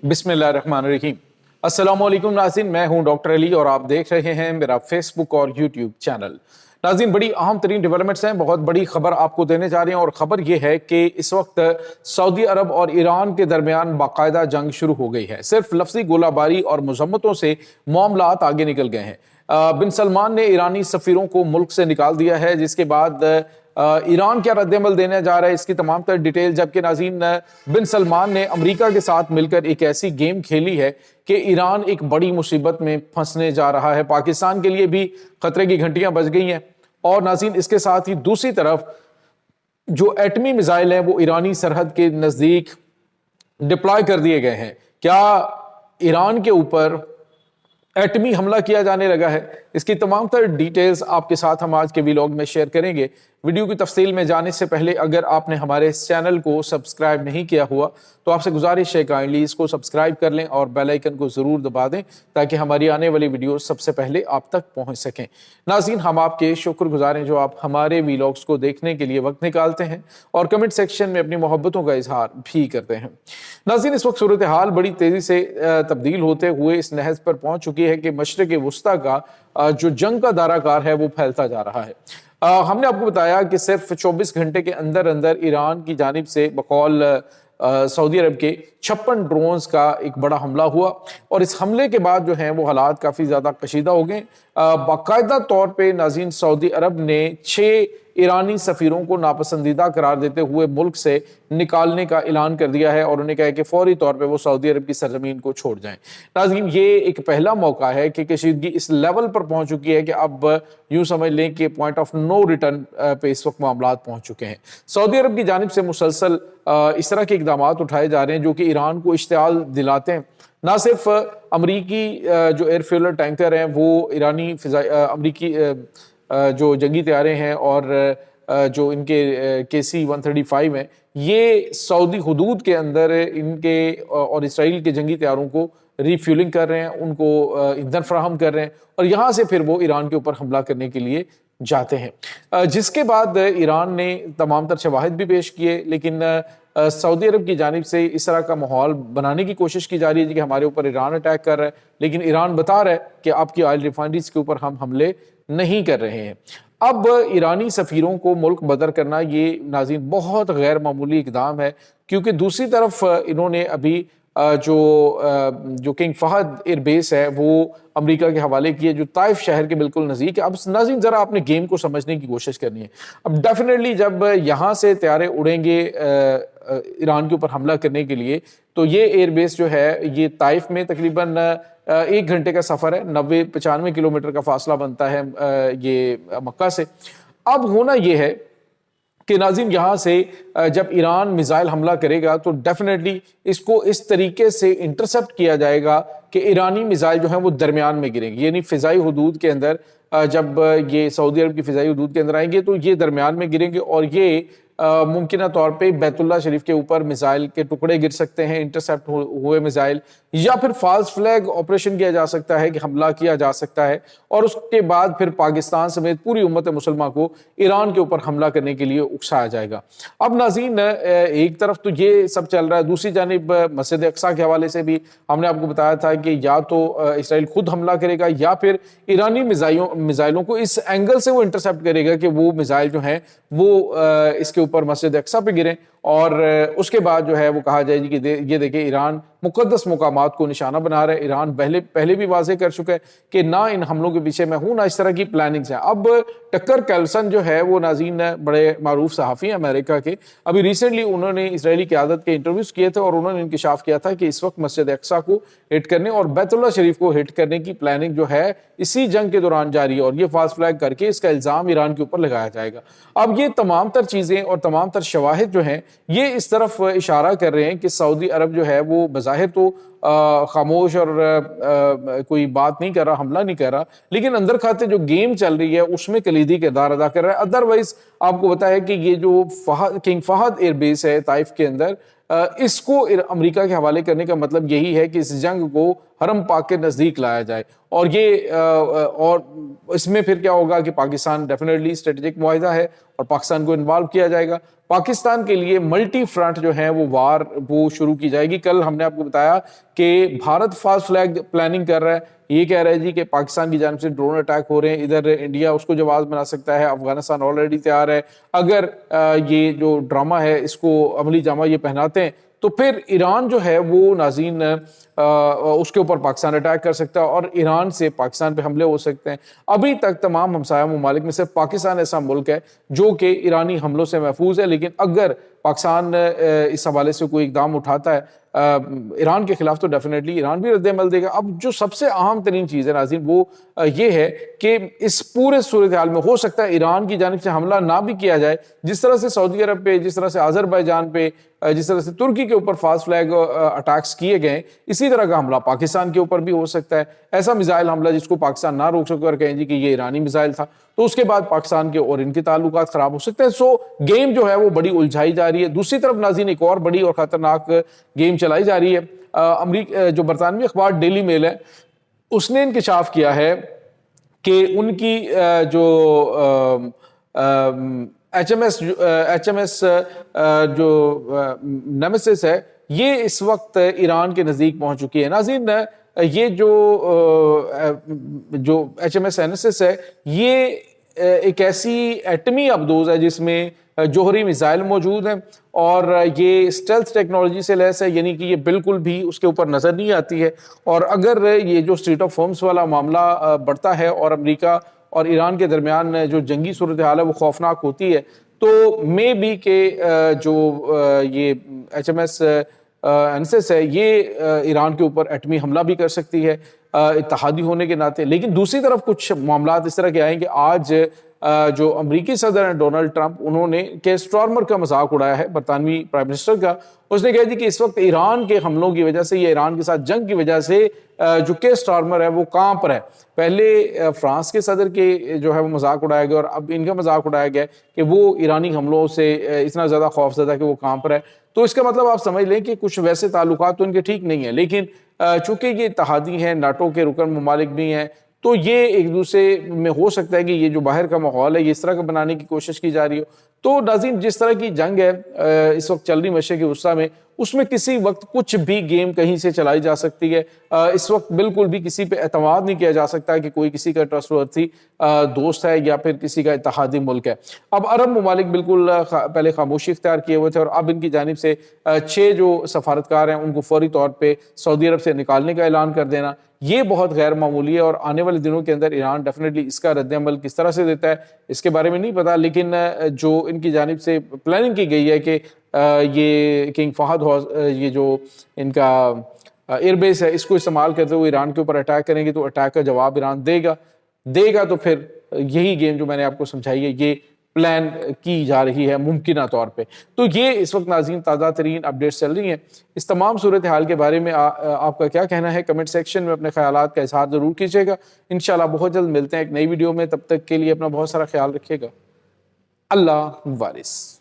बिस्मिल्लाहिर्रहमानिर्रहीम। अस्सलाम वालेकुम नाज़रीन, मैं हूं डॉक्टर अली और आप देख रहे हैं मेरा फेसबुक और यूट्यूब चैनल। नाज़रीन, बड़ी अहम तरीन डेवलपमेंट्स हैं, बहुत बड़ी खबर आपको देने जा रहे हैं और ख़बर यह है कि इस वक्त सऊदी अरब और ईरान के दरमियान बाकायदा जंग शुरू हो गई है। सिर्फ लफ्ज़ी गोलाबारी और मज़म्मतों से मामलात आगे निकल गए हैं। बिन सलमान ने ईरानी सफ़ीरों को मुल्क से निकाल दिया है, जिसके बाद ईरान क्या रद्द-ए-अमल देने जा रहा है, इसकी तमाम तर डिटेल। जबकि नाज़रीन, बिन सलमान ने अमेरिका के साथ मिलकर एक ऐसी गेम खेली है कि ईरान एक बड़ी मुसीबत में फंसने जा रहा है। पाकिस्तान के लिए भी खतरे की घंटियां बज गई हैं। और नाज़रीन, इसके साथ ही दूसरी तरफ जो एटमी मिसाइल हैं वो ईरानी सरहद के नज़दीक डिप्लॉय कर दिए गए हैं। क्या ईरान के ऊपर एटमी हमला किया जाने लगा है? इसकी तमाम तर डिटेल्स आपके साथ हम आज के व्लॉग में शेयर करेंगे। वीडियो की तफसील में जाने से पहले अगर आपने हमारे इस चैनल को सब्सक्राइब नहीं किया हुआ तो आपसे गुजारिश है काइंडली इसको सब्सक्राइब कर लें और बेल आइकन को ज़रूर दबा दें ताकि हमारी आने वाली वीडियो सबसे पहले आप तक पहुंच सकें। नाज़रीन, हम आपके शुक्रगुजार हैं जो आप हमारे व्लॉग्स को देखने के लिए वक्त निकालते हैं और कमेंट सेक्शन में अपनी मोहब्बतों का इजहार भी करते हैं। नाज़रीन, इस वक्त सूरत हाल बड़ी तेज़ी से तब्दील होते हुए इस नहज पर पहुँच चुकी है कि मशरिक़ वुस्ता का जो जंग का दाराकार है वो फैलता जा रहा है। हमने आपको बताया कि सिर्फ 24 घंटे के अंदर अंदर ईरान की जानिब से बकौल सऊदी अरब के 56 ड्रोन्स का एक बड़ा हमला हुआ और इस हमले के बाद जो है वो हालात काफ़ी ज़्यादा कशीदा हो गए। बाकायदा तौर पे नाज़रीन, सऊदी अरब ने 6 ईरानी सफ़ीरों को नापसंदीदा करार देते हुए मुल्क से निकालने का ऐलान कर दिया है और उन्हें कहा है कि फौरी तौर पे वो सऊदी अरब की सरजमीन को छोड़ जाएं। नाज़रीन, ये एक पहला मौका है कि कशीदगी इस लेवल पर पहुंच चुकी है कि अब यूं समझ लें कि पॉइंट ऑफ नो रिटर्न पे इस वक्त मामलात पहुंच चुके हैं। सऊदी अरब की जानिब से मुसलसल इस तरह के इकदाम उठाए जा रहे हैं जो कि ईरान को इश्तियाल दिलाते हैं। ना सिर्फ अमरीकी जो एयरफ्यूलर टैंकर हैं वो ईरानी अमरीकी जो जंगी तैयारे हैं और जो इनके KC-135 हैं, ये सऊदी हुदूद के अंदर इनके और इसराइल के जंगी तैयारों को रिफ्यूलिंग कर रहे हैं, उनको ईंधन फराहम कर रहे हैं और यहाँ से फिर वो ईरान के ऊपर हमला करने के लिए जाते हैं। जिसके बाद ईरान ने तमाम तर शवाहिद भी पेश किए, लेकिन सऊदी अरब की जानिब से इस तरह का माहौल बनाने की कोशिश की जा रही है कि हमारे ऊपर ईरान अटैक कर रहा है, लेकिन ईरान बता रहा है कि आपकी ऑयल रिफाइनरीज के ऊपर हम हमले नहीं कर रहे हैं। अब ईरानी सफ़ीरों को मुल्क बदर करना ये नाज़रीन बहुत गैर मामूली इक़दाम है, क्योंकि दूसरी तरफ इन्होंने अभी जो किंग फहद एयरबेस है वो अमेरिका के हवाले किए, जो ताइफ शहर के बिल्कुल नज़दीक है। अब नाज़रीन, ज़रा आपने गेम को समझने की कोशिश करनी है। अब डेफिनेटली जब यहाँ से तैयारे उड़ेंगे ईरान के ऊपर हमला करने के लिए, तो ये एयरबेस जो है ये ताइफ में तकरीबन 1 घंटे का सफ़र है, 90-95 किलोमीटर का फासला बनता है ये मक्का से। अब होना ये है कि नाज़रीन, यहाँ से जब ईरान मिसाइल हमला करेगा तो डेफिनेटली इसको इस तरीके से इंटरसेप्ट किया जाएगा कि ईरानी मिसाइल जो है वो दरमियान में गिरेंगे, यानी फ़िज़ाई हुदूद के अंदर। जब ये सऊदी अरब की फ़िज़ाई हुदूद के अंदर आएंगे तो ये दरमियान में गिरेंगे और ये मुमकिन तौर पे बैतुल्ला शरीफ के ऊपर मिसाइल के टुकड़े गिर सकते हैं, इंटरसेप्ट हुए मिसाइल, या फिर फॉल्स फ्लैग ऑपरेशन किया जा सकता है कि हमला किया जा सकता है और उसके बाद फिर पाकिस्तान समेत पूरी उम्मत मुसलमान को ईरान के ऊपर हमला करने के लिए उकसाया जाएगा। अब नाज़रीन, एक तरफ तो ये सब चल रहा है, दूसरी जानिब मस्जिद अक्सा के हवाले से भी हमने आपको बताया था कि या तो इसराइल खुद हमला करेगा या फिर ईरानी मिसाइलों को इस एंगल से वो इंटरसेप्ट करेगा कि वो मिसाइल जो हैं वो इसके ऊपर मस्जिद अक्सा पे गिरें और उसके बाद जो है वो कहा जाए कि ये देखिए ईरान मुकद्दस मुकामात को निशाना बना रहा है। ईरान पहले भी वाज़ेह कर चुका है कि ना इन हमलों के पीछे मैं हूं, ना इस तरह की प्लानिंग्स हैं। अब टक्कर कैल्सन जो है वो नाज़रीन बड़े मारूफ सहाफ़ी हैं अमेरिका के, अभी रिसेंटली उन्होंने इजरायली क़यादत के इंटरव्यूज़ किए थे और उन्होंने इंकशाफ किया था कि इस वक्त मस्जिद अक्सा को हिट करने और बैतुल्ला शरीफ को हिट करने की प्लानिंग जो है इसी जंग के दौरान जारी है और ये फॉल्स फ्लैग करके इसका इल्ज़ाम ईरान के ऊपर लगाया जाएगा। अब ये तमाम तर चीज़ें और तमाम तर शवाहिद जो हैं ये इस तरफ इशारा कर रहे हैं कि सऊदी अरब जो है वो बज़ाहिर तो खामोश और कोई बात नहीं कर रहा, हमला नहीं कर रहा, लेकिन अंदर खाते जो गेम चल रही है उसमें कलीदी किरदार अदा कर रहा है। अदरवाइज आपको बताया कि ये जो किंग फहद एयरबेस है ताइफ के अंदर, इसको अमेरिका के हवाले करने का मतलब यही है कि इस जंग को हरम पाक के नज़दीक लाया जाए और इसमें फिर क्या होगा कि पाकिस्तान डेफिनेटली स्ट्रेटेजिक मुआहिदा है اور پاکستان کو انوالو کیا جائے گا۔ پاکستان کے لیے ملٹی فرنٹ جو ہے وہ وار وہ شروع کی جائے گی۔ کل ہم نے آپ کو بتایا کہ بھارت فاسٹ فلیگ پلاننگ کر رہا ہے، یہ کہہ رہے جی کہ پاکستان کی جانب سے ڈرون اٹیک ہو رہے ہیں، ادھر انڈیا اس کو جواز بنا سکتا ہے، افغانستان آلریڈی تیار ہے، اگر یہ جو ڈرامہ ہے اس کو عملی جامہ یہ پہناتے ہیں تو پھر ایران جو ہے وہ ناظرین اس کے اوپر پاکستان اٹیک کر سکتا ہے اور ایران سے پاکستان پہ حملے ہو سکتے ہیں۔ ابھی تک تمام ہمسایہ ممالک میں صرف پاکستان ایسا ملک ہے جو کہ ایرانی حملوں سے محفوظ ہے، لیکن اگر پاکستان اس حوالے سے کوئی اقدام اٹھاتا ہے ایران کے خلاف تو ڈیفینیٹلی ایران بھی رد عمل دے گا۔ اب جو سب سے اہم ترین چیز ہے ناظرین وہ یہ ہے کہ اس پورے صورتحال میں ہو سکتا ہے ایران کی جانب سے حملہ نہ بھی کیا جائے، جس طرح سے سعودی عرب پہ، جس طرح سے آذربائیجان پہ، جس طرح سے ترکی کے اوپر فاسٹ فلیگ اٹیکس کیے گئے، اسی طرح کا حملہ پاکستان کے اوپر بھی ہو سکتا ہے۔ ایسا میزائل حملہ جس کو پاکستان نہ روک سکے اور کہیں جی کہ یہ ایرانی میزائل تھا، تو اس کے بعد پاکستان کے اور ان کے تعلقات خراب ہو سکتے ہیں۔ سو گیم جو ہے وہ بڑی الجھائی جا رہی ہے۔ دوسری طرف ناظرین ایک اور بڑی اور خطرناک گیم چلائی جا رہی ہے۔ جو برطانوی اخبار ڈیلی میل ہے اس نے انکشاف کیا ہے کہ ان کی جو ایچ ایم ایس جو نیمیسس ہے یہ اس وقت ایران کے نزدیک پہنچ چکی ہے۔ ناظرین یہ جو ایچ ایم ایس نیمیسس ہے یہ ایک ایسی ایٹمی ابدوز ہے جس میں جوہری میزائل موجود ہیں اور یہ اسٹیلتھ ٹیکنالوجی سے لیس ہے، یعنی کہ یہ بالکل بھی اس کے اوپر نظر نہیں آتی ہے۔ اور اگر یہ جو اسٹریٹ آف ہورمز والا معاملہ بڑھتا ہے اور امریکہ اور ایران کے درمیان جو جنگی صورتحال ہے وہ خوفناک ہوتی ہے تو مے بی کہ جو یہ ایچ ایم ایس نیمیسس ہے یہ ایران کے اوپر ایٹمی حملہ بھی کر سکتی ہے اتحادی ہونے کے ناطے۔ لیکن دوسری طرف کچھ معاملات اس طرح کے آئیں کہ آج جو امریکی صدر ہیں ڈونلڈ ٹرمپ، انہوں نے کیئر سٹارمر کا مذاق اڑایا ہے برطانوی پرائم منسٹر کا۔ اس نے کہا جی کہ اس وقت ایران کے حملوں کی وجہ سے یا ایران کے ساتھ جنگ کی وجہ سے جو کیئر سٹارمر ہے وہ کہاں پر ہے۔ پہلے فرانس کے صدر کے جو ہے وہ مذاق اڑایا گیا اور اب ان کا مذاق اڑایا گیا کہ وہ ایرانی حملوں سے اتنا زیادہ خوف زدہ کہ وہ کہاں پر ہے۔ تو اس کا مطلب آپ سمجھ لیں کہ کچھ ویسے تعلقات تو ان کے ٹھیک نہیں ہیں، لیکن چونکہ یہ اتحادی ہیں، ناٹو کے رکن ممالک بھی ہیں، تو یہ ایک دوسرے میں ہو سکتا ہے کہ یہ جو باہر کا ماحول ہے یہ اس طرح کا بنانے کی کوشش کی جا رہی ہو۔ تو ناظرین جس طرح کی جنگ ہے اس وقت چل رہی مشرق وسطیٰ میں، اس میں کسی وقت کچھ بھی گیم کہیں سے چلائی جا سکتی ہے۔ اس وقت بالکل بھی کسی پہ اعتماد نہیں کیا جا سکتا کہ کوئی کسی کا ٹرسٹ ورتھی دوست ہے یا پھر کسی کا اتحادی ملک ہے۔ اب عرب ممالک بالکل پہلے خاموشی اختیار کیے ہوئے تھے اور اب ان کی جانب سے 6 جو سفارتکار ہیں ان کو فوری طور پہ سعودی عرب سے نکالنے کا اعلان کر دینا یہ بہت غیر معمولی ہے، اور آنے والے دنوں کے اندر ایران ڈیفینیٹلی اس کا رد عمل کس طرح سے دیتا ہے اس کے بارے میں نہیں پتا، لیکن جو ان کی جانب سے پلاننگ کی گئی ہے کہ یہ کنگ فہد یہ جو ان کا ایئر بیس ہے اس کو استعمال کرتے ہوئے ایران کے اوپر اٹیک کریں گے تو اٹیک کا جواب ایران دے گا تو پھر یہی گیم جو میں نے آپ کو سمجھائی ہے یہ پلان کی جا رہی ہے ممکنہ طور پہ۔ تو یہ اس وقت ناظرین تازہ ترین اپڈیٹس چل رہی ہیں۔ اس تمام صورتحال کے بارے میں آپ کا کیا کہنا ہے؟ کمنٹ سیکشن میں اپنے خیالات کا اظہار ضرور کیجیے گا۔ انشاءاللہ بہت جلد ملتے ہیں ایک نئی ویڈیو میں، تب تک کے لیے اپنا بہت سارا خیال رکھیے گا۔ اللہ وارث۔